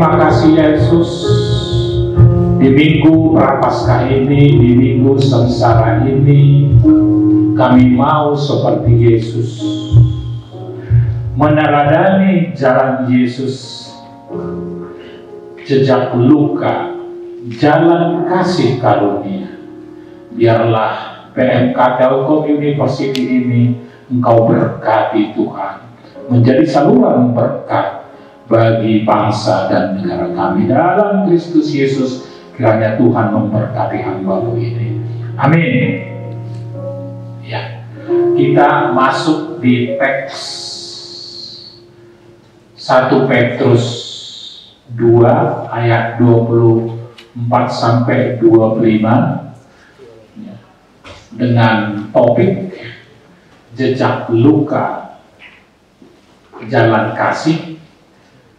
Terima kasih Yesus. Di minggu Prapaskah ini, di minggu sengsara ini, kami mau seperti Yesus, meneladani jalan Yesus, jejak luka, jalan kasih karunia. Biarlah PMK Telkom University ini Engkau berkati Tuhan, menjadi saluran berkat bagi bangsa dan negara kami. Dalam Kristus Yesus, kiranya Tuhan memberkati hamba-Mu ini. Amin. Ya, kita masuk di teks 1 Petrus 2 ayat 24 sampai 25 dengan topik jejak luka, jalan kasih.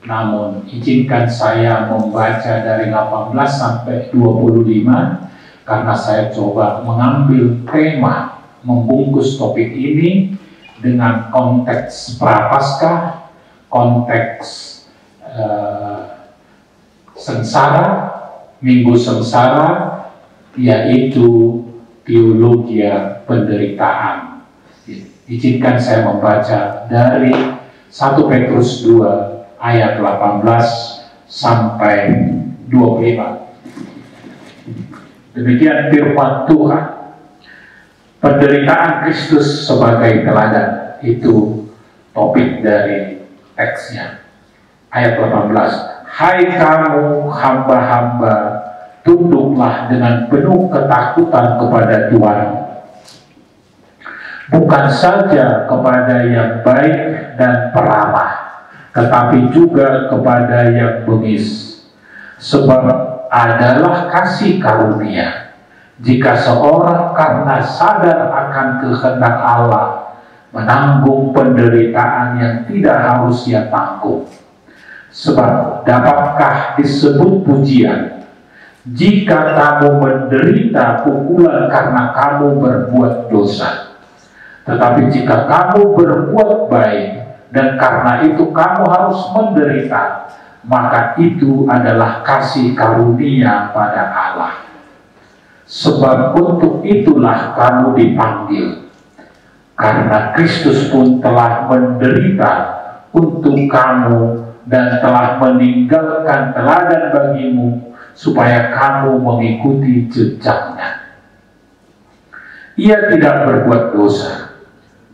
Namun izinkan saya membaca dari 18 sampai 25 karena saya coba mengambil tema membungkus topik ini dengan konteks Prapaskah, konteks sengsara, minggu sengsara, yaitu teologi penderitaan. Izinkan saya membaca dari 1 Petrus 2 ayat 18 sampai 25. Demikian firman Tuhan. Penderitaan Kristus sebagai teladan, itu topik dari teksnya. Ayat 18. Hai kamu hamba-hamba, tunduklah dengan penuh ketakutan kepada Tuhan, bukan saja kepada yang baik dan peramah, tetapi juga kepada yang bengis. Sebab adalah kasih karunia jika seorang karena sadar akan kehendak Allah menanggung penderitaan yang tidak harus ia tanggung. Sebab dapatkah disebut pujian jika kamu menderita pukulan karena kamu berbuat dosa? Tetapi jika kamu berbuat baik dan karena itu kamu harus menderita, maka itu adalah kasih karunia pada Allah. Sebab untuk itulah kamu dipanggil, karena Kristus pun telah menderita untuk kamu dan telah meninggalkan teladan bagimu, supaya kamu mengikuti jejaknya. Ia tidak berbuat dosa,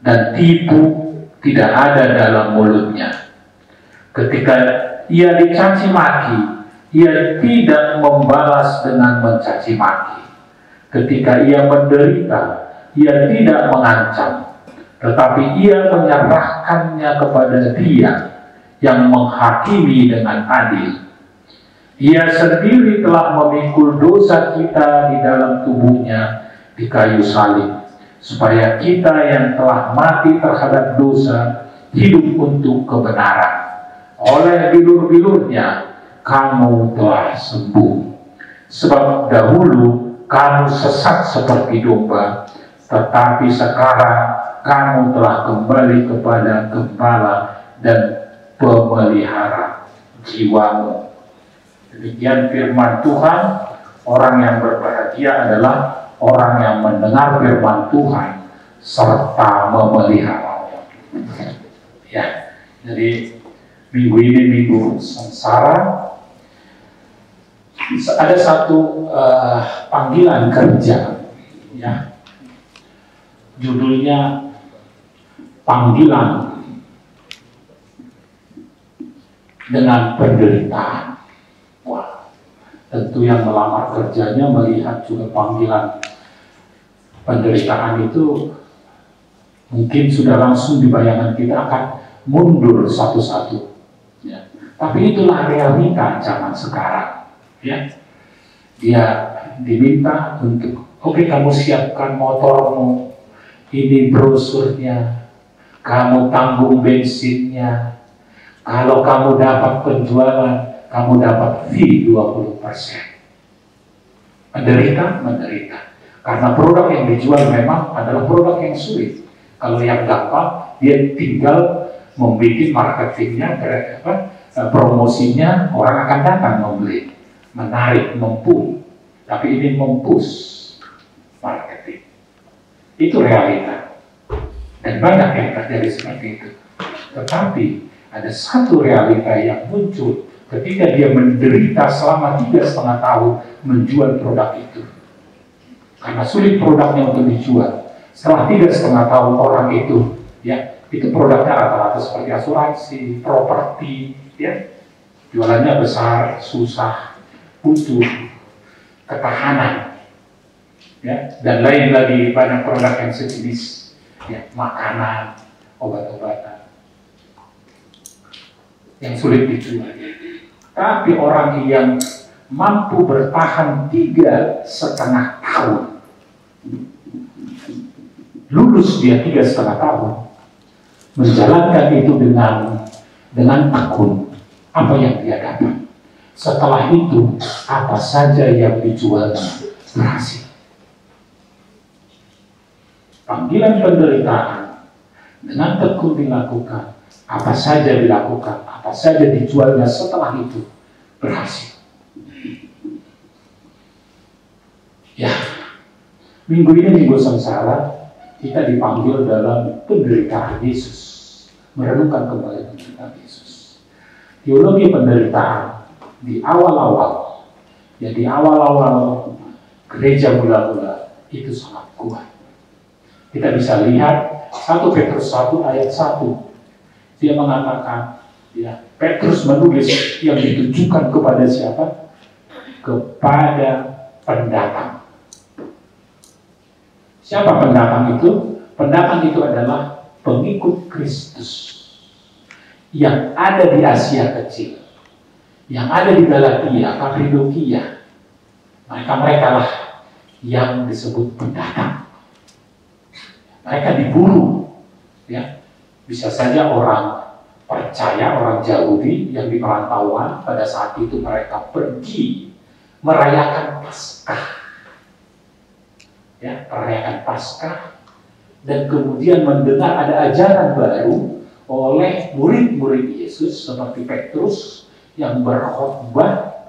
dan tipu tidak ada dalam mulutnya. Ketika ia dicaci maki, ia tidak membalas dengan mencaci maki. Ketika ia menderita, ia tidak mengancam, tetapi ia menyerahkannya kepada Dia yang menghakimi dengan adil. Ia sendiri telah memikul dosa kita di dalam tubuhnya di kayu salib, supaya kita yang telah mati terhadap dosa hidup untuk kebenaran. Oleh bilur-bilurnya kamu telah sembuh. Sebab dahulu kamu sesat seperti domba, tetapi sekarang kamu telah kembali kepada Gembala dan pemelihara jiwamu. Demikian firman Tuhan. Orang yang berbahagia adalah orang yang mendengar firman Tuhan serta memeliharanya. Ya, jadi minggu ini minggu sengsara. Ada satu panggilan kerja, ya, judulnya panggilan dengan penderitaan. Wah, tentu yang melamar kerjanya melihat juga panggilan penderitaan itu, mungkin sudah langsung di bayangan kita akan mundur satu-satu. Ya. Tapi itulah realita zaman sekarang. Ya. Dia diminta untuk, oke, kamu siapkan motormu, ini brosurnya, kamu tanggung bensinnya. Kalau kamu dapat penjualan, kamu dapat fee 20%. Menderita. Karena produk yang dijual memang adalah produk yang sulit. Kalau yang gampang, dia tinggal membuat marketingnya, promosinya, orang akan datang membeli, menarik, mempull. Tapi ini mempush marketing. Itu realita. Dan banyak yang terjadi seperti itu. Tetapi ada satu realita yang muncul ketika dia menderita selama 3,5 tahun menjual produk itu. Karena sulit produknya untuk dijual. Setelah 3,5 tahun orang itu, ya, itu produknya rata-rata seperti asuransi, properti, ya, jualannya besar, susah, butuh ketahanan, ya, dan lain lagi banyak produk yang sejenis, ya, makanan, obat-obatan yang sulit dijual. Tapi orang yang mampu bertahan 3,5 tahun, lulus dia 3,5 tahun, menjalankan itu dengan tekun, apa yang dia dapat. Setelah itu, apa saja yang dijualnya berhasil. Panggilan penderitaan dengan tekun dilakukan, apa saja dilakukan, apa saja dijualnya setelah itu berhasil. Ya, minggu ini minggu sengsara, kita dipanggil dalam penderitaan Yesus, merenungkan kembali penderitaan Yesus. Teologi penderitaan di awal-awal, ya di awal-awal gereja mula-mula itu sangat kuat. Kita bisa lihat 1 Petrus 1 ayat 1, dia mengatakan, ya, Petrus menulis yang ditujukan kepada siapa? Kepada pendatang. Siapa pendatang itu? Pendatang itu adalah pengikut Kristus yang ada di Asia Kecil, yang ada di Galatia, Kapadokia. Mereka lah yang disebut pendatang. Mereka diburu, ya. Bisa saja orang percaya, orang Yahudi yang di perantauan pada saat itu mereka pergi merayakan Paskah. Ya, merayakan Paskah, dan kemudian mendengar ada ajaran baru oleh murid-murid Yesus seperti Petrus yang berkhotbah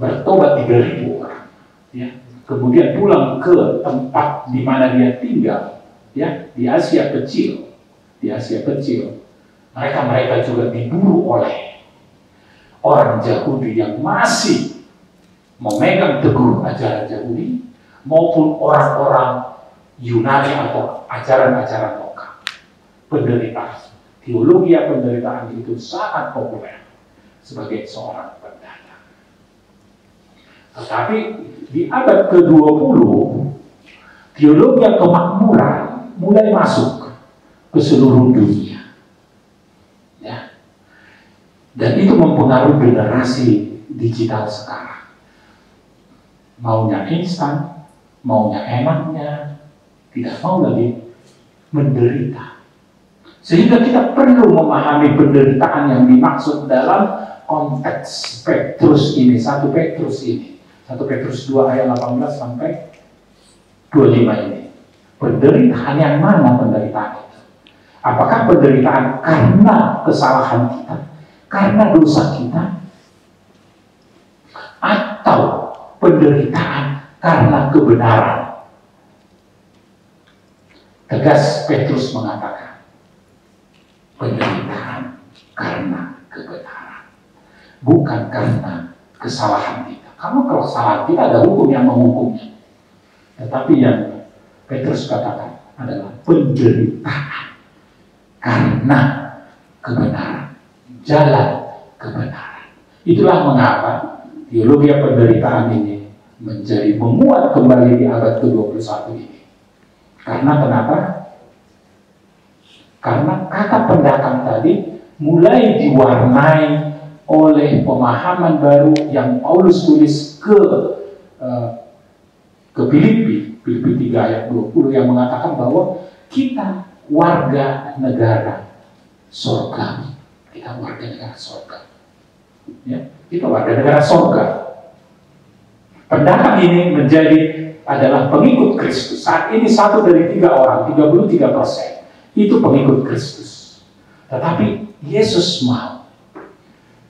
bertobat 3.000 orang. Ya, kemudian pulang ke tempat di mana dia tinggal, ya, di Asia Kecil. Di Asia Kecil, mereka juga diburu oleh orang Yahudi yang masih memegang teguh ajaran Yahudi, maupun orang-orang Yunani atau ajaran-ajaran lokal. Penderitaan, teologi penderitaan itu sangat populer sebagai seorang pendatang. Tetapi di abad ke-20, teologi kemakmuran mulai masuk ke seluruh dunia, ya. Dan itu mempengaruhi generasi digital sekarang. Maunya instan, maunya enaknya, tidak mau lagi menderita. Sehingga kita perlu memahami penderitaan yang dimaksud dalam konteks Petrus ini, 1 Petrus ini. 1 Petrus 2 ayat 18 sampai 25 ini. Penderitaan yang mana penderitaan itu? Apakah penderitaan karena kesalahan kita, karena dosa kita, atau penderitaan karena kebenaran? Tegas Petrus mengatakan, penderitaan karena kebenaran, bukan karena kesalahan kita. Karena kesalahan kita ada hukum yang menghukumnya. Tetapi yang Petrus katakan adalah penderitaan karena kebenaran, jalan kebenaran. Itulah mengapa teologi penderitaan ini menjadi menguat kembali di abad ke-21 ini. Karena kenapa? Karena kata pendatang tadi mulai diwarnai oleh pemahaman baru yang Paulus tulis ke Filipi 3 ayat 20 yang mengatakan bahwa kita warga negara surga. Kita warga negara surga. Ya, kita warga negara surga. Pendatang ini adalah pengikut Kristus. Saat ini 1 dari 3 orang, 33%, itu pengikut Kristus. Tetapi Yesus mau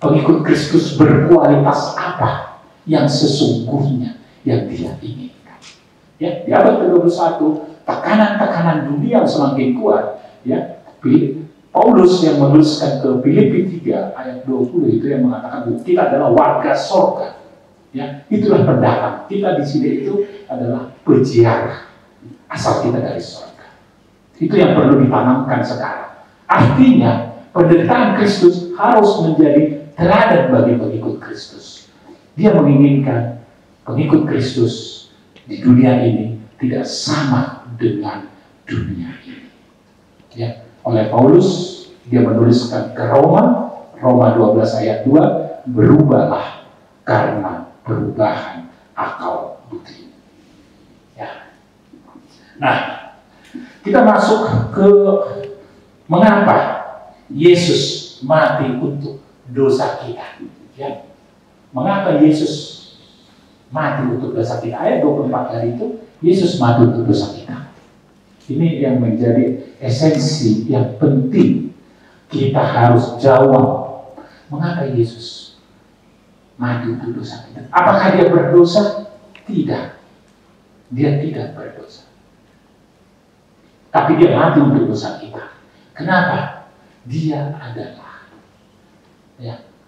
pengikut Kristus berkualitas apa yang sesungguhnya yang dia inginkan. Ya, di abad ke-21 tekanan-tekanan dunia semakin kuat. Ya, Paulus yang menuliskan ke Filipi 3 ayat 20 itu yang mengatakan kita adalah warga sorga. Ya, itulah pendatang. Kita di sini itu adalah peziarah, asal kita dari sorga. Itu yang perlu ditanamkan sekarang. Artinya penderitaan Kristus harus menjadi teladan bagi pengikut Kristus. Dia menginginkan pengikut Kristus di dunia ini tidak sama dengan dunia ini. Ya, oleh Paulus dia menuliskan ke Roma 12 ayat 2, berubahlah karena perubahan akal budi. Ya. Nah, kita masuk ke mengapa Yesus mati untuk dosa kita. Ya. Mengapa Yesus mati untuk dosa kita? Ayat 24 hari itu, Yesus mati untuk dosa kita. Ini yang menjadi esensi yang penting kita harus jawab. Mengapa Yesus mati untuk dosa kita? Apakah dia berdosa? Tidak. Dia tidak berdosa. Tapi dia mati untuk dosa kita. Kenapa? Dia adalah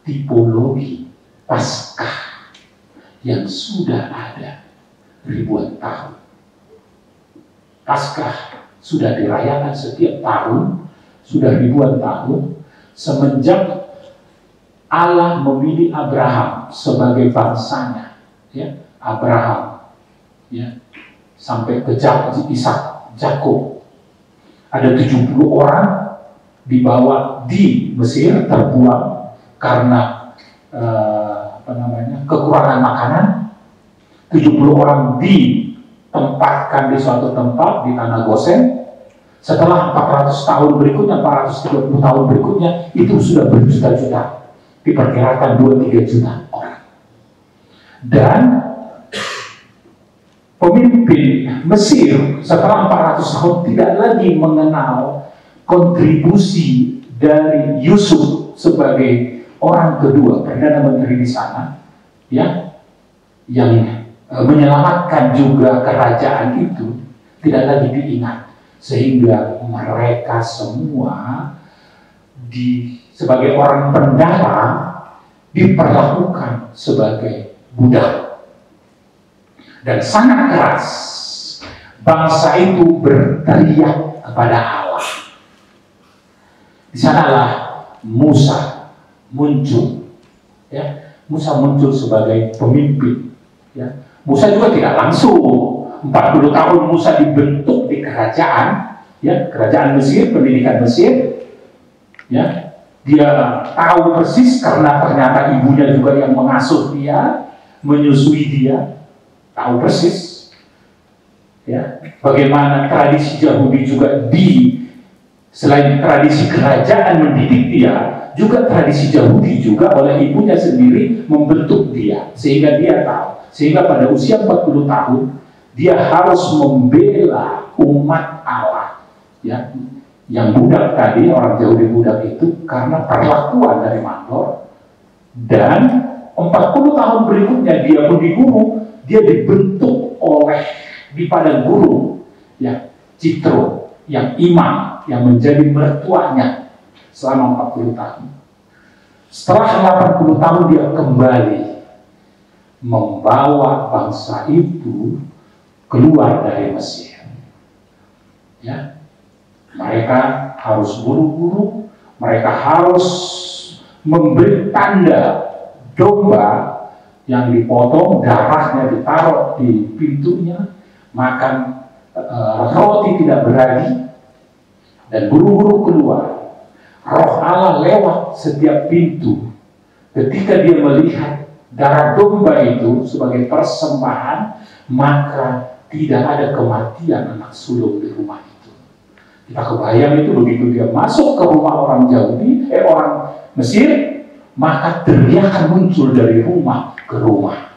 tipologi Paskah yang sudah ada ribuan tahun. Paskah sudah dirayakan setiap tahun, sudah ribuan tahun, semenjak Allah memilih Abraham sebagai bangsanya. Ya, Abraham, ya, sampai ke Ishak, Yakub. Ada 70 orang dibawa di Mesir, terbuang karena kekurangan makanan. 70 orang ditempatkan di suatu tempat di tanah Gosen. Setelah 400 tahun berikutnya, 430 tahun berikutnya, itu sudah berjuta-juta. Diperkirakan 2-3 juta orang. Dan pemimpin Mesir setelah 400 tahun tidak lagi mengenal kontribusi dari Yusuf sebagai orang kedua, Perdana Menteri di sana, ya, yang menyelamatkan juga kerajaan itu, tidak lagi diingat, sehingga mereka semua sebagai orang pendatang diperlakukan sebagai budak. Dan sangat keras bangsa itu berteriak kepada Allah. Di sanalah Musa muncul, ya. Musa muncul sebagai pemimpin, ya. Musa juga tidak langsung 40 tahun Musa dibentuk di kerajaan, ya, kerajaan Mesir, pendidikan Mesir, ya. Dia tahu persis karena ternyata ibunya juga yang mengasuh dia, menyusui dia, tahu persis, ya, bagaimana tradisi Yahudi juga selain tradisi kerajaan mendidik dia, juga tradisi Yahudi juga oleh ibunya sendiri membentuk dia, sehingga dia tahu. Sehingga pada usia 40 tahun dia harus membela umat Allah, ya, yang budak tadi, orang Yahudi budak itu, karena perlakuan dari mandor. Dan 40 tahun berikutnya dia pun diguru, dia dibentuk oleh di padang guru, ya, Citro, yang imam, yang menjadi mertuanya selama 40 tahun. Setelah 80 tahun dia kembali membawa bangsa itu keluar dari Mesir. Ya, mereka harus buru-buru, mereka harus memberi tanda domba yang dipotong, darahnya ditaruh di pintunya, makan roti tidak beragi, dan buru-buru keluar. Roh Allah lewat setiap pintu. Ketika dia melihat darah domba itu sebagai persembahan, maka tidak ada kematian anak sulung di rumah itu. Kita kebayang itu begitu dia masuk ke rumah orang Yahudi, orang Mesir, maka teriakan muncul dari rumah ke rumah.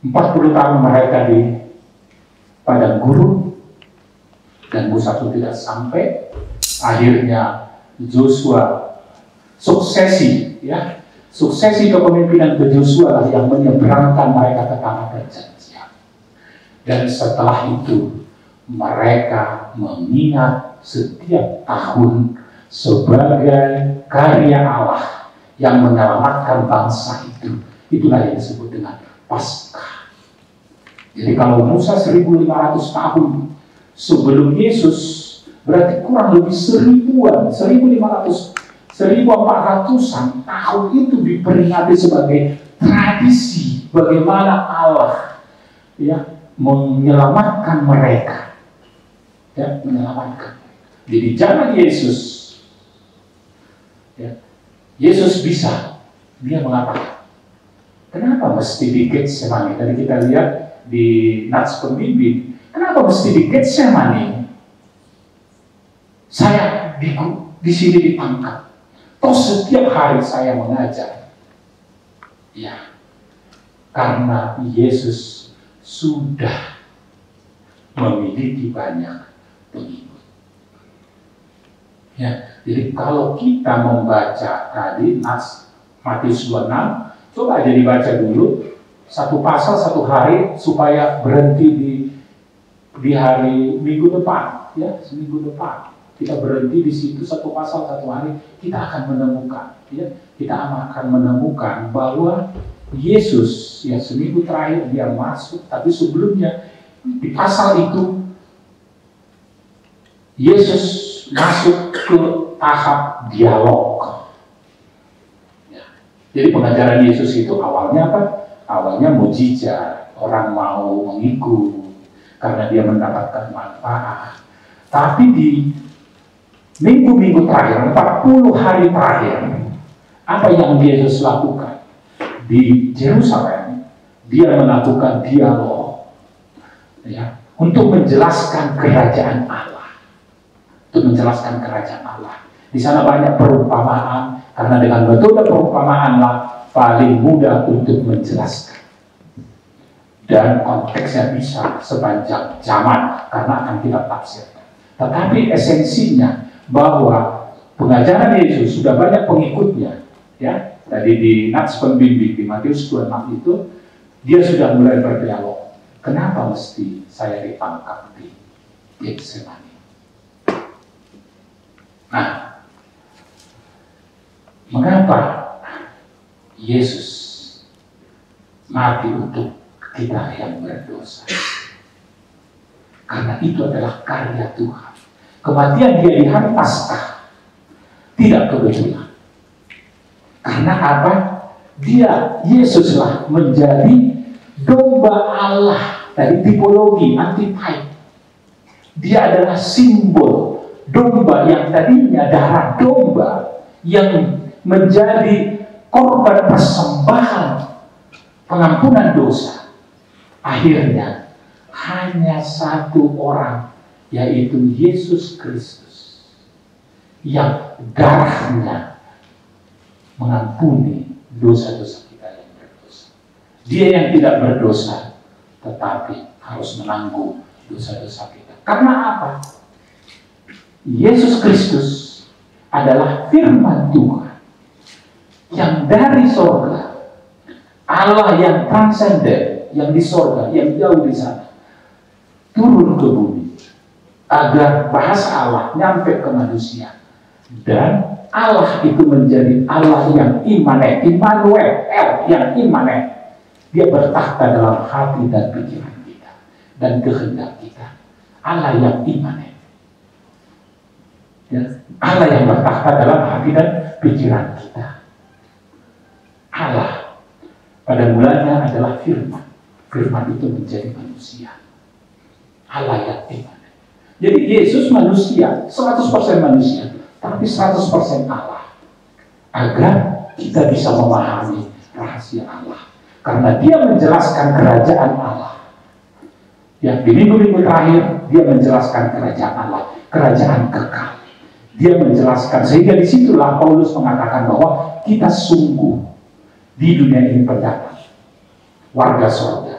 40 tahun mereka di padang gurun, dan Musa itu tidak sampai. Akhirnya Joshua, suksesi kepemimpinan ke Joshua lah yang menyeberangkan mereka ke tanah perjanjian. Dan setelah itu mereka mengingat setiap tahun sebagai karya Allah yang menyelamatkan bangsa itu. Itulah yang disebut dengan Paskah. Jadi kalau Musa 1500 tahun sebelum Yesus, berarti kurang lebih 1400-an tahun itu diperingati sebagai tradisi bagaimana Allah menyelamatkan mereka. Menyelamatkan. Jadi zaman Yesus, Yesus bisa, dia mengatakan, kenapa mesti di Getsemani? Tadi kita lihat di Nats Pembimbing, kenapa mesti di Getsemani? Saya di sini ditangkap. Toh setiap hari saya mengajar. Ya, karena Yesus sudah memiliki banyak pengikut. Ya, jadi kalau kita membaca tadi Matius 26, coba aja dibaca dulu satu pasal satu hari supaya berhenti di hari minggu depan, ya, seminggu depan. Kita berhenti di situ satu pasal satu hari, kita akan menemukan, bahwa Yesus ya seminggu terakhir dia masuk, tapi sebelumnya di pasal itu Yesus masuk ke tahap dialog. Ya. Jadi pengajaran Yesus itu awalnya apa? Awalnya mujizat, orang mau mengikut karena dia mendapatkan manfaat. Tapi di minggu-minggu terakhir, 40 hari terakhir, apa yang Yesus lakukan? Di Yerusalem, dia melakukan dialog, ya, untuk menjelaskan kerajaan Allah. Untuk menjelaskan kerajaan Allah. Di sana banyak perumpamaan, karena dengan metode perumpamaanlah paling mudah untuk menjelaskan. Dan konteksnya bisa sepanjang zaman, karena akan kita tafsirkan. Tetapi esensinya, bahwa pengajaran Yesus sudah banyak pengikutnya, ya. Tadi di Nats Pembimbing di Matius 26 itu dia sudah mulai berdialog. Kenapa mesti saya ditangkap di Getsemani? Nah, mengapa Yesus mati untuk kita yang berdosa? Karena itu adalah karya Tuhan. Kematian dia di hari Paskah tidak kebetulan. Karena apa? Yesuslah menjadi domba Allah. Dari tipologi, antitype. Dia adalah simbol domba yang tadinya darah domba yang menjadi korban persembahan pengampunan dosa. Akhirnya hanya satu orang, yaitu Yesus Kristus, yang darahnya mengampuni dosa-dosa kita yang berdosa. Dia yang tidak berdosa, tetapi harus menanggung dosa-dosa kita. Karena apa? Yesus Kristus adalah firman Tuhan yang dari sorga, Allah yang transenden, yang di sorga, yang jauh di sana, turun ke bumi agar bahasa Allah nyampe ke manusia. Dan Allah itu menjadi Allah yang imanen, Immanuel, yang imanen. Dia bertakhta dalam hati dan pikiran kita dan kehendak kita. Allah yang imanen, ya, Allah yang bertakhta dalam hati dan pikiran kita. Allah pada mulanya adalah firman. Firman itu menjadi manusia. Allah yang imanen. Jadi Yesus manusia, 100% manusia, tapi 100% Allah. Agar kita bisa memahami rahasia Allah. Karena dia menjelaskan kerajaan Allah. Ya, di minggu-minggu terakhir dia menjelaskan kerajaan Allah, kerajaan kekal. Dia menjelaskan, sehingga disitulah Paulus mengatakan bahwa kita sungguh di dunia ini pendatang, warga surga.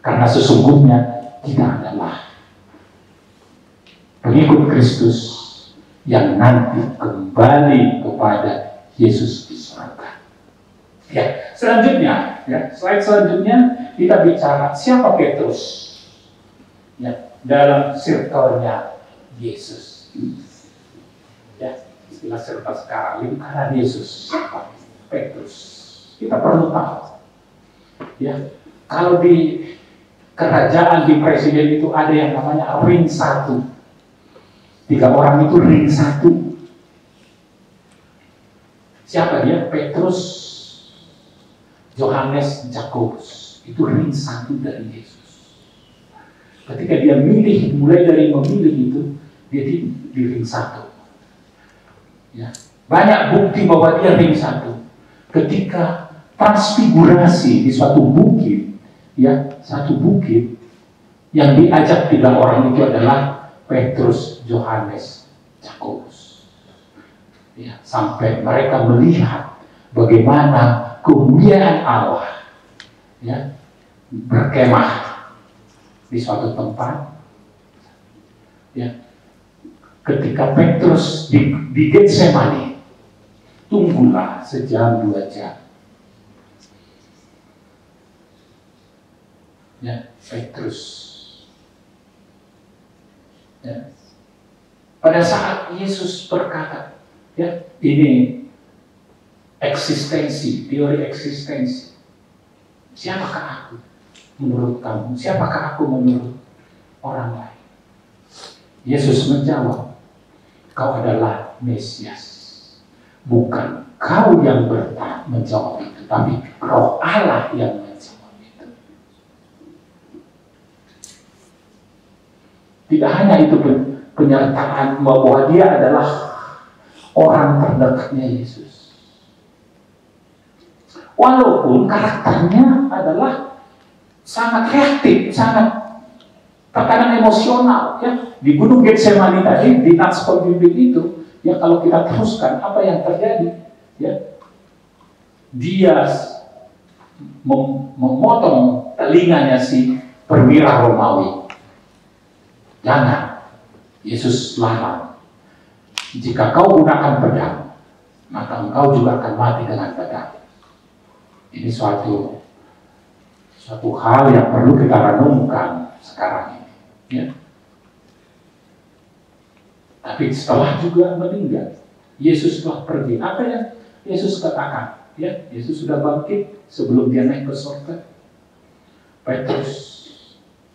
Karena sesungguhnya kita adalah pengikut Kristus yang nanti kembali kepada Yesus di surga. Ya, selanjutnya, ya, slide selanjutnya kita bicara siapa Petrus, ya, dalam circle-nya Yesus. Ya, istilah serta sekarang lingkaran Yesus, siapa Petrus. Kita perlu tahu, ya, kalau di kerajaan di presiden itu ada yang namanya ring 1. 3 orang itu ring 1. Siapa dia? Petrus, Yohanes, Yakobus. Itu ring 1 dari Yesus. Ketika dia mulai dari memilih itu, dia di ring 1. Ya. Banyak bukti bahwa dia ring 1. Ketika transfigurasi di suatu bukit, ya, satu bukit yang diajak 3 orang itu adalah Petrus, Yohanes, Yakobus. Ya, sampai mereka melihat bagaimana kemuliaan Allah, ya, berkemah di suatu tempat. Ya, ketika Petrus di Getsemani, tunggulah sejam 2 jam. Ya, Petrus. Ya. Pada saat Yesus berkata, ya, ini eksistensi, teori eksistensi. Siapakah aku menurut kamu? Siapakah aku menurut orang lain? Yesus menjawab, kau adalah Mesias. Bukan kau yang menjawab itu, tapi Roh Allah yang menjawab itu. Tidak hanya itu penyertaan bahwa dia adalah orang terdekatnya Yesus. Walaupun karakternya adalah sangat reaktif, sangat tekanan emosional, ya. Di Gunung Getsemani tadi, di nats pembimbing itu, ya, kalau kita teruskan apa yang terjadi, ya, dia memotong telinganya si perwira Romawi. Jangan, Yesus larang. Jika kau gunakan pedang, maka engkau juga akan mati dengan pedang. Ini suatu hal yang perlu kita renungkan sekarang ini, ya. Tapi setelah juga meninggal, Yesus telah pergi. Apa yang Yesus katakan? Ya, Yesus sudah bangkit sebelum dia naik ke surga. Petrus,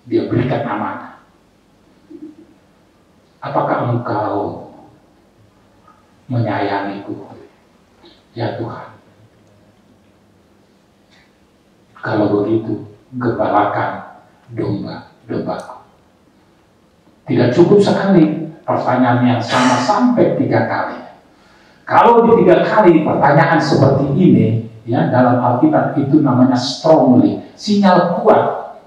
dia berikan amanah. Apakah engkau menyayangiku? Ya Tuhan. Kalau begitu, gembalakan domba-dombaku. Tidak cukup sekali pertanyaan yang sama sampai 3 kali. Kalau di 3 kali pertanyaan seperti ini, ya, dalam Alkitab itu namanya strongly, sinyal kuat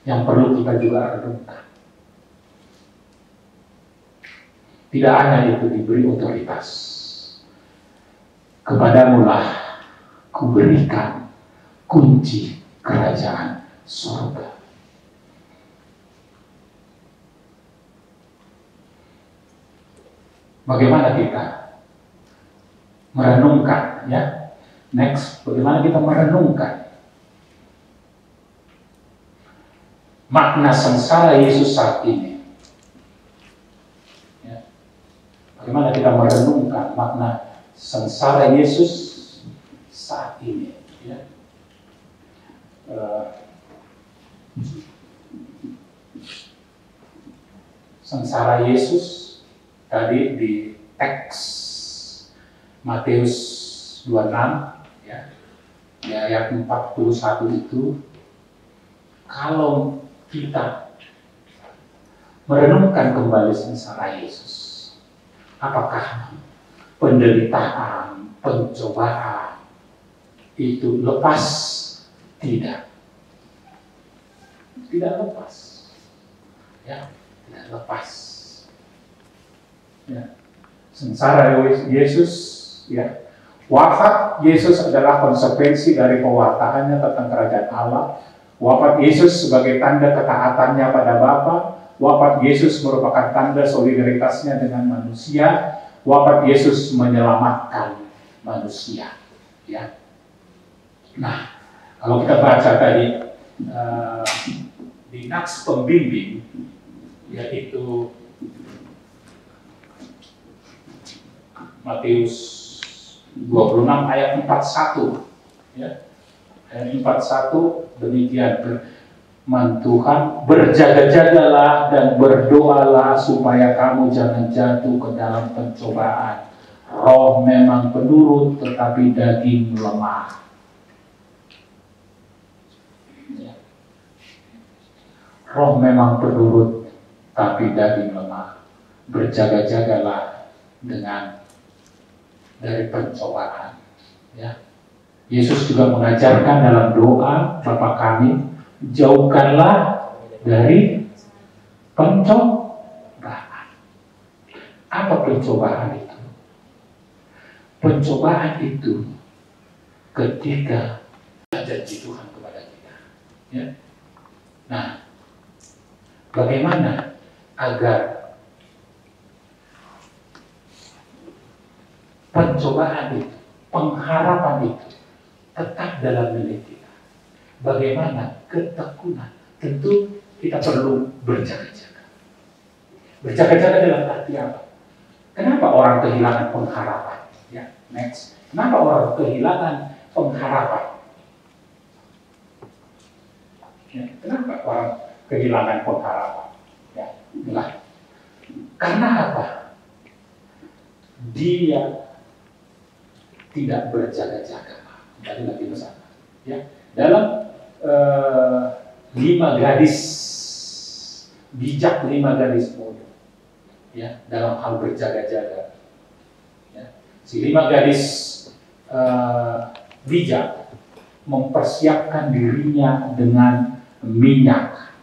yang perlu kita juga renungkan. Tidak hanya itu diberi otoritas. Kepadamu lah kuberikan kunci kerajaan surga. Bagaimana kita merenungkan, ya? Next, bagaimana kita merenungkan makna sengsara Yesus saat ini? Ya. Bagaimana kita merenungkan makna sengsara Yesus saat ini? Ya. Sengsara Yesus tadi di teks Matius 26, ya, di ayat 41 itu, kalau kita merenungkan kembali sengsara Yesus, apakah penderitaan, pencobaan itu lepas? Tidak. Tidak lepas. Ya, tidak lepas. Ya. Sengsara Yesus, ya. Wafat Yesus adalah konsekuensi dari pewartaannya tentang kerajaan Allah. Wafat Yesus sebagai tanda ketaatannya pada Bapa. Wafat Yesus merupakan tanda solidaritasnya dengan manusia. Wafat Yesus menyelamatkan manusia. Ya. Nah, kalau kita baca tadi di Nats Pembimbing, yaitu Matius 26 ayat 41, ya. Ayat 41 demikian, Tuhan, berjaga-jagalah dan berdoalah supaya kamu jangan jatuh ke dalam pencobaan. Roh memang penurut tetapi daging lemah. Ya. Roh memang penurut tapi daging lemah. Berjaga-jagalah dari pencobaan. Ya. Yesus juga mengajarkan dalam doa Bapa kami, jauhkanlah dari pencobaan. Apa pencobaan itu? Pencobaan itu ketika janji Tuhan kepada kita. Ya. Nah, bagaimana agar pencobaan itu, pengharapan itu tetap dalam milik kita? Bagaimana ketekunan? Tentu kita perlu berjaga-jaga. Berjaga-jaga dalam arti apa? Kenapa orang kehilangan pengharapan? Ya, next. Kenapa orang kehilangan pengharapan? Ya, kenapa orang kehilangan pengharapan? Ya, inilah. Karena apa? Dia tidak berjaga-jaga. Tadi lagi bersama. Ya, dalam 5 gadis bijak, 5 gadis bodoh, ya, dalam hal berjaga-jaga. Ya. Si 5 gadis bijak mempersiapkan dirinya dengan minyak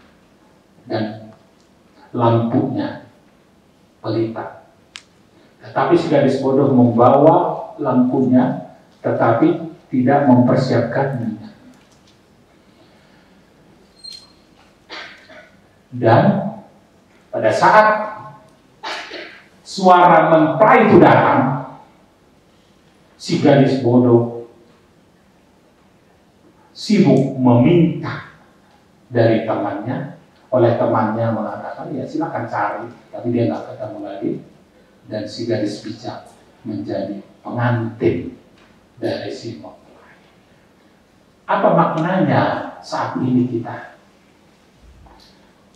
dan lampunya pelita. Tetapi si gadis bodoh membawa lampunya, tetapi tidak mempersiapkan minyak. Dan pada saat suara mempelai itu datang, si gadis bodoh sibuk meminta dari temannya. Oleh temannya mengatakan, ya silakan cari, tapi dia nggak ketemu lagi. Dan si gadis bijak menjadi pengantin dari si mempelai. Apa maknanya saat ini kita?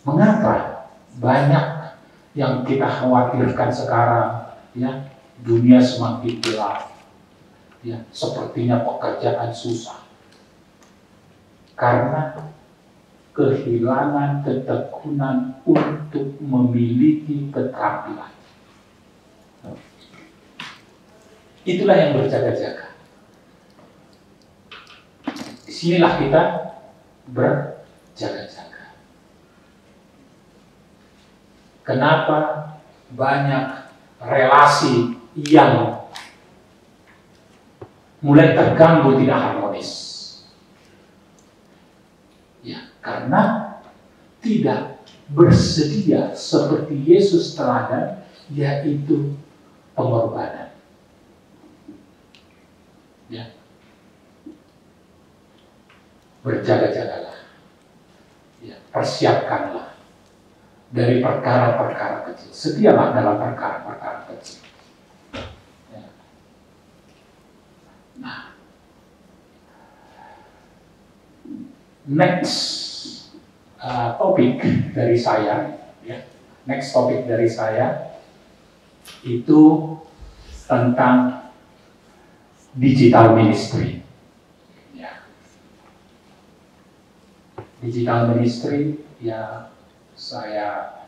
Mengapa banyak yang kita khawatirkan sekarang, ya, dunia semakin gelap, ya, sepertinya pekerjaan susah, karena kehilangan ketekunan untuk memiliki keterampilan. Itulah yang berjaga-jaga. Disinilah kita berjaga-jaga. Kenapa banyak relasi yang mulai terganggu, tidak harmonis? Ya, karena tidak bersedia seperti Yesus teladan, yaitu pengorbanan. Ya. Berjaga-jagalah. Ya, persiapkanlah dari perkara-perkara kecil. Setialah dalam perkara-perkara kecil. Ya. Nah, next topik dari saya, ya. Next topik dari saya itu tentang digital ministry. Ya. Digital ministry, ya, saya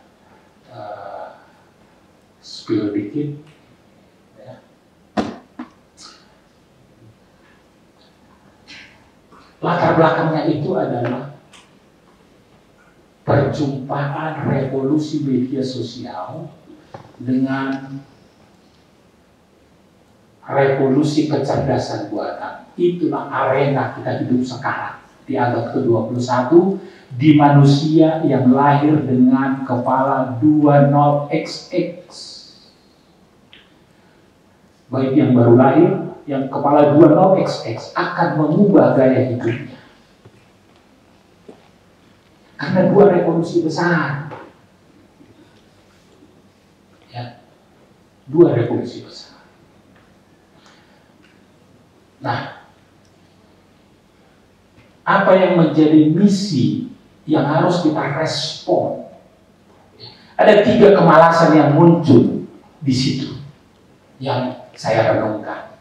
spill dikit. Ya. Latar belakangnya itu adalah perjumpaan revolusi media sosial dengan revolusi kecerdasan buatan. Itulah arena kita hidup sekarang. di abad ke-21 di manusia yang lahir dengan kepala 20XX. Baik yang baru lahir, yang kepala 20XX akan mengubah gaya hidupnya. Karena 2 revolusi besar. Ya, 2 revolusi besar. Nah, apa yang menjadi misi yang harus kita respon? Ada 3 kemalasan yang muncul di situ yang saya renungkan.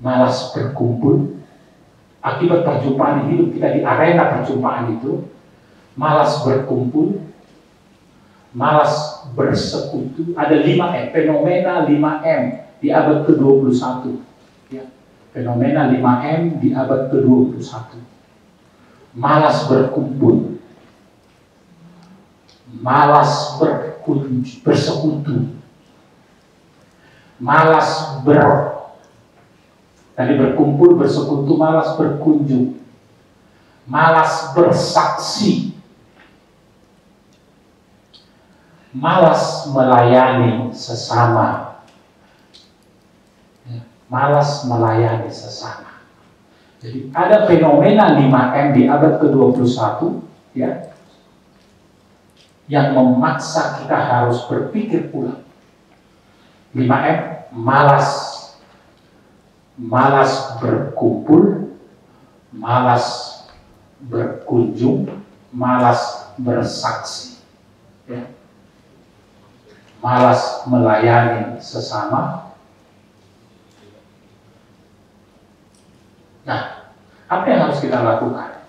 Malas berkumpul akibat perjumpaan hidup kita di arena perjumpaan itu. Malas berkumpul, malas bersekutu. Ada 5M, fenomena 5M di abad ke-21. Fenomena 5M di abad ke-21. Malas berkumpul, malas bersekutu, malas tadi berkumpul, bersekutu, malas berkunjung, malas bersaksi, malas melayani sesama. Malas melayani sesama. Jadi ada fenomena 5M di abad ke-21 ya, yang memaksa kita harus berpikir ulang. 5M, malas berkumpul, malas berkunjung, malas bersaksi, ya. Malas melayani sesama. Nah, apa yang harus kita lakukan?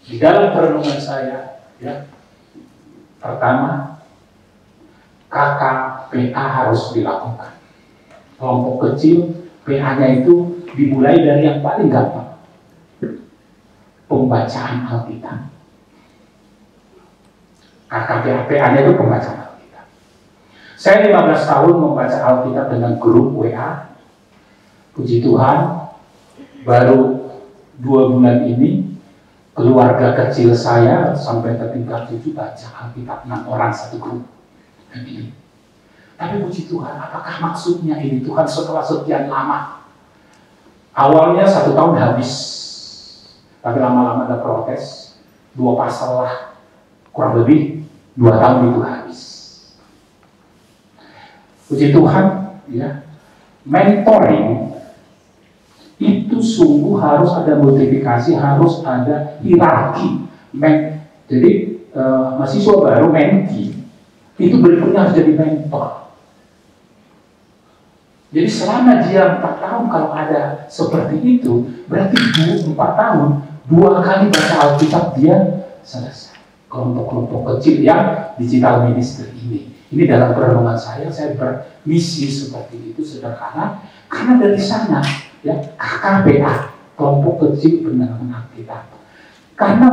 Di dalam perenungan saya, ya, pertama, KKPA harus dilakukan. Kelompok kecil, PA-nya itu dimulai dari yang paling gampang. Pembacaan Alkitab. KKPA-nya itu pembacaan Alkitab. Saya 15 tahun membaca Alkitab dengan grup WA. Puji Tuhan, baru 2 bulan ini keluarga kecil saya sampai ke tingkat 7 baca Alkitab 6 orang satu grup. Tapi puji Tuhan, apakah maksudnya ini Tuhan setelah sekian lama? Awalnya 1 tahun habis, tapi lama-lama ada protes, 2 pasal lah, kurang lebih 2 tahun itu habis. Puji Tuhan, ya, mentoring itu sungguh harus ada multiplikasi, harus ada hierarki. Jadi mahasiswa baru menti itu berikutnya harus jadi mentor. Jadi selama dia 4 tahun kalau ada seperti itu, berarti 4 tahun 2 kali baca Alkitab dia selesai. Kelompok-kelompok kecil yang digital ministry ini. Ini dalam perenungan saya bermisi seperti itu sederhana karena dari sana, ya, KKPA, kelompok kecil pendalaman Alkitab. Karena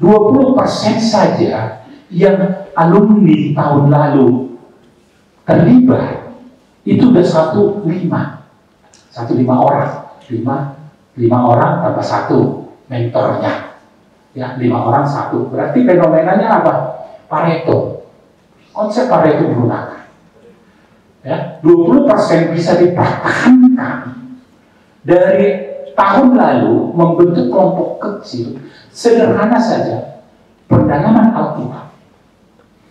20% saja yang alumni tahun lalu terlibat, itu udah 105 orang. 5 orang tambah 1 mentornya. Ya, 5 orang 1. Berarti fenomenanya apa? Pareto. Konsep Pareto digunakan. Ya, 20% bisa dipertahankan. Dari tahun lalu membentuk kelompok kecil, sederhana saja, pendalaman Alkitab,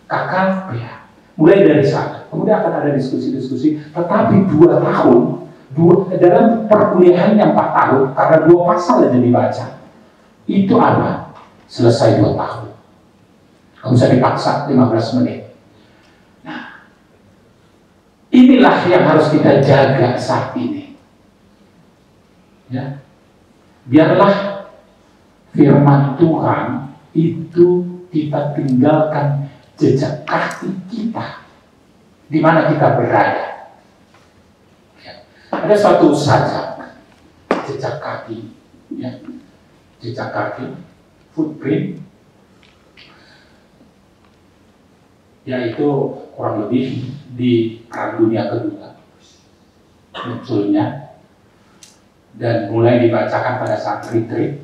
KKPA, mulai dari sana. Kemudian akan ada diskusi-diskusi, tetapi 2 tahun, dalam perkuliahan yang 4 tahun, karena 2 pasal aja dibaca, itu apa? Selesai 2 tahun. Kamu bisa dipaksa 15 menit. Nah, inilah yang harus kita jaga saat ini. Ya, biarlah firman Tuhan itu kita tinggalkan jejak kaki kita di mana kita berada. Ya. Ada suatu sajak jejak kaki, ya, jejak kaki, footprint, yaitu kurang lebih di Perang Dunia Kedua munculnya. dan mulai dibacakan pada saat retreat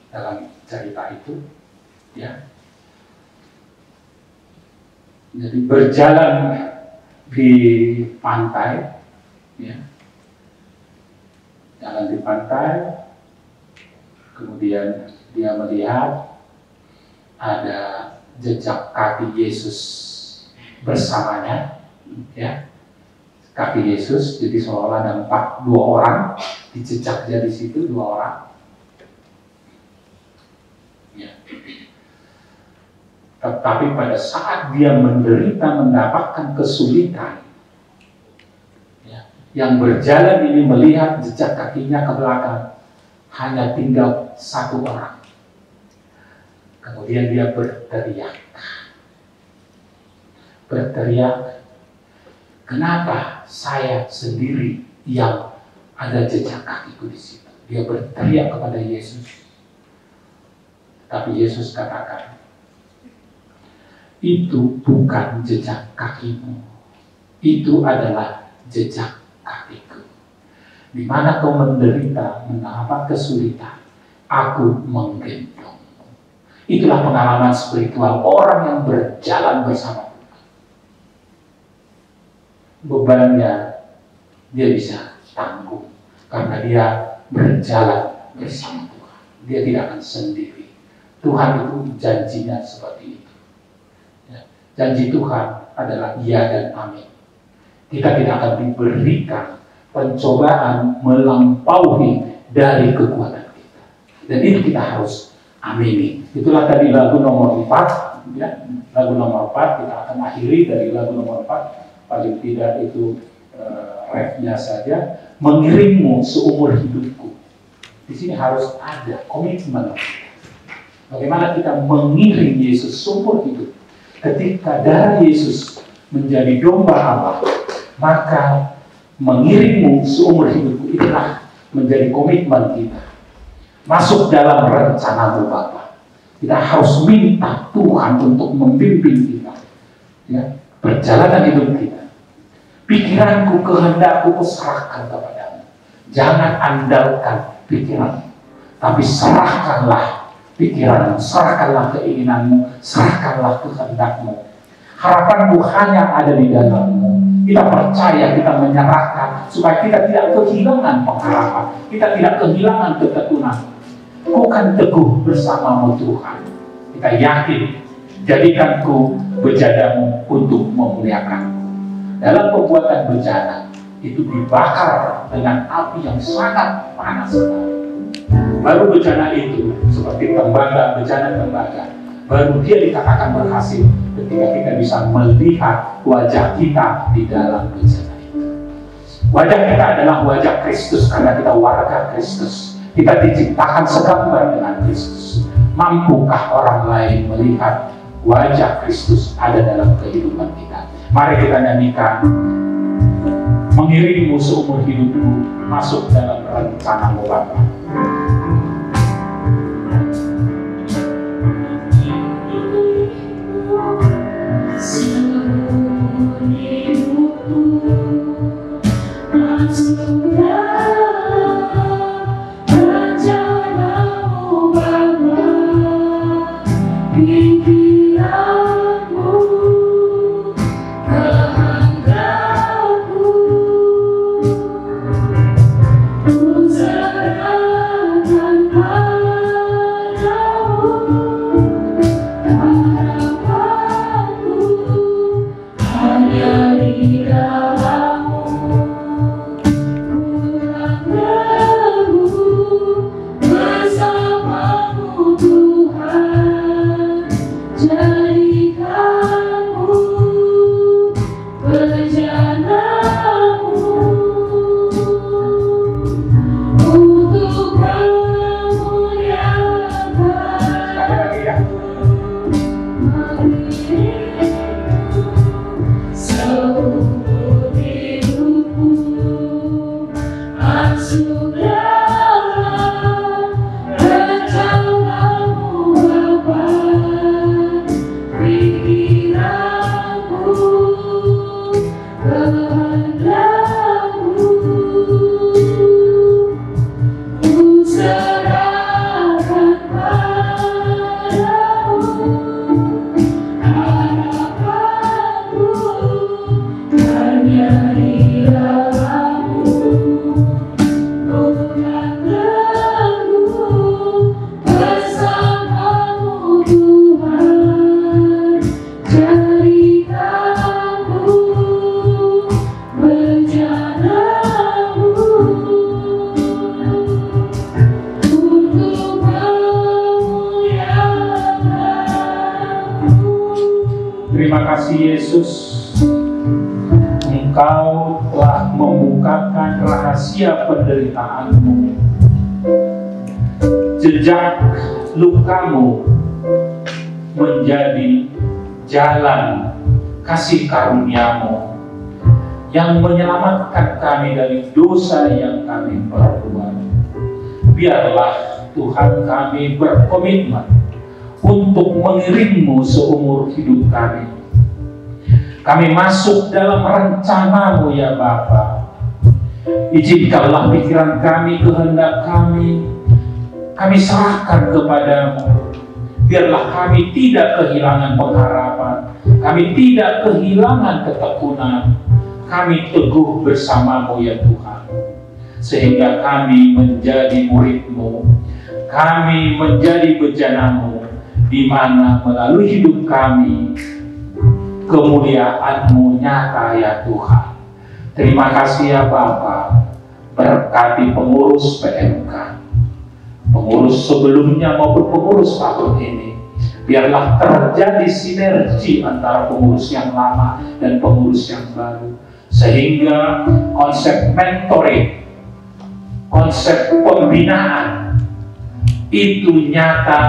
dalam cerita itu, ya. Jadi berjalan di pantai, ya, jalan di pantai, kemudian dia melihat ada jejak kaki Yesus bersamanya, ya, kaki Yesus. Jadi seolah nampak dua orang dijejaknya di situ, dua orang. Ya. Tetapi pada saat dia menderita, mendapatkan kesulitan, ya, yang berjalan ini melihat jejak kakinya ke belakang, hanya tinggal satu orang. Kemudian dia berteriak, kenapa saya sendiri yang ada jejak kakiku di situ? Dia berteriak kepada Yesus. Tapi Yesus katakan, itu bukan jejak kakimu, itu adalah jejak kakiku. Di mana kau menderita, mendapat kesulitan, aku menggendongmu. Itulah pengalaman spiritual orang yang berjalan bersama Tuhan. Bebannya dia bisa tanggung karena dia berjalan bersama Tuhan. Dia tidak akan sendiri. Tuhan itu janjinya seperti itu. Ya. Janji Tuhan adalah iya dan amin. Kita tidak akan diberikan pencobaan melampaui dari kekuatan kita. Dan itu kita harus amini. Itulah tadi lagu nomor 4, ya. Lagu nomor 4 kita akan akhiri dari lagu nomor 4. Paling tidak itu refnya saja. Mengiringmu seumur hidupku. Di sini harus ada komitmen. Bagaimana kita mengiring Yesus seumur hidup. Ketika darah Yesus menjadi domba Allah, maka mengiringmu seumur hidupku itulah menjadi komitmen kita. Masuk dalam rencanamu Bapa. Kita harus minta Tuhan untuk membimbing kita, ya, perjalanan hidup kita. Pikiranku, kehendakku kuserahkan kepadamu. Jangan andalkan pikiranmu, tapi serahkanlah pikiranmu, serahkanlah keinginanmu, serahkanlah kehendakmu. Harapanmu hanya ada di dalammu. Kita percaya, kita menyerahkan supaya kita tidak kehilangan pengharapan, kita tidak kehilangan ketekunan. Ku kan teguh bersamamu Tuhan. Kita yakin, jadikanku bejadamu untuk memuliakanmu. Dalam pembuatan bejana itu dibakar dengan api yang sangat panas sekali. Baru bejana itu seperti bejana-tembaga, baru dia dikatakan berhasil ketika kita bisa melihat wajah kita di dalam bejana itu. Wajah kita adalah wajah Kristus karena kita warga Kristus. Kita diciptakan segambar dengan Kristus. Mampukah orang lain melihat wajah Kristus ada dalam kehidupan kita? Mari kita nyanyikan, mengiringmu seumur hidupku, masuk dalam rencanamu Bapa. rahasia penderitaanmu, jejak lukamu menjadi jalan kasih karuniamu yang menyelamatkan kami dari dosa yang kami perbuat. Biarlah Tuhan kami berkomitmen untuk mengiringmu seumur hidup kami. Kami masuk dalam rencanamu ya Bapa. Izinkanlah pikiran kami, kehendak kami serahkan kepadamu. Biarlah kami tidak kehilangan pengharapan, kami tidak kehilangan ketekunan, kami teguh bersamamu ya Tuhan. Sehingga kami menjadi murid-Mu, kami menjadi bejana-Mu, di mana melalui hidup kami kemuliaan-Mu nyata ya Tuhan. Terima kasih ya Bapa. Berkati pengurus PMK, pengurus sebelumnya maupun pengurus tahun ini. Biarlah terjadi sinergi antara pengurus yang lama dan pengurus yang baru, sehingga konsep mentoring, konsep pembinaan itu nyata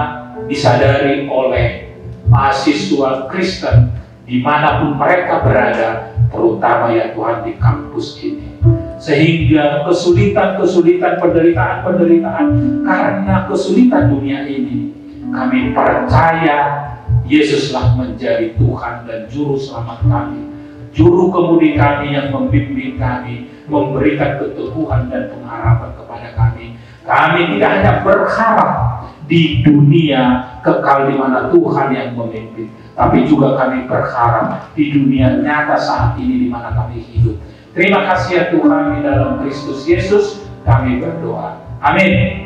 disadari oleh mahasiswa Kristen dimanapun mereka berada, terutama ya Tuhan di kampus ini. Sehingga kesulitan-kesulitan, penderitaan-penderitaan karena kesulitan dunia ini, kami percaya Yesuslah menjadi Tuhan dan Juru Selamat kami, Juru Kemudi kami yang membimbing kami, memberikan keteguhan dan pengharapan kepada kami. Kami tidak hanya berharap di dunia kekal di mana Tuhan yang memimpin, tapi juga kami berharap di dunia nyata saat ini di mana kami hidup. Terima kasih ya Tuhan, di dalam Kristus Yesus kami berdoa. Amin.